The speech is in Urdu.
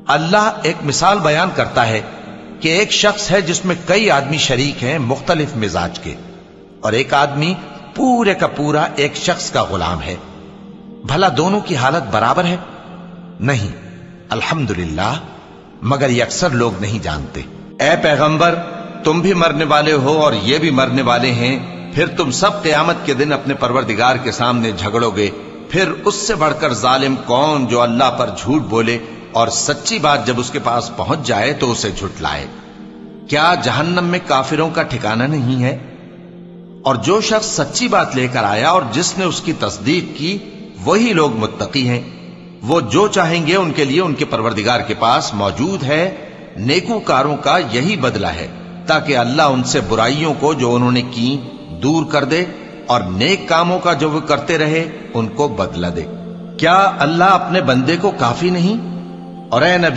اللہ ایک مثال بیان کرتا ہے کہ ایک شخص ہے جس میں کئی آدمی شریک ہیں مختلف مزاج کے، اور ایک آدمی پورے کا پورا ایک شخص کا غلام ہے۔ بھلا دونوں کی حالت برابر ہے؟ نہیں، الحمدللہ، مگر یہ اکثر لوگ نہیں جانتے۔ اے پیغمبر، تم بھی مرنے والے ہو اور یہ بھی مرنے والے ہیں، پھر تم سب قیامت کے دن اپنے پروردگار کے سامنے جھگڑو گے، پھر اس سے بڑھ کر ظالم کون جو اللہ پر جھوٹ بولے اور سچی بات جب اس کے پاس پہنچ جائے تو اسے جھٹلائے۔ کیا جہنم میں کافروں کا ٹھکانہ نہیں ہے؟ اور جو شخص سچی بات لے کر آیا اور جس نے اس کی تصدیق کی، وہی لوگ متقی ہیں۔ وہ جو چاہیں گے ان کے لیے ان کے پروردگار کے پاس موجود ہے۔ نیکوکاروں کا یہی بدلہ ہے، تاکہ اللہ ان سے برائیوں کو جو انہوں نے کی دور کر دے اور نیک کاموں کا جو وہ کرتے رہے ان کو بدلہ دے۔ کیا اللہ اپنے بندے کو کافی نہیں؟ اور اے نبی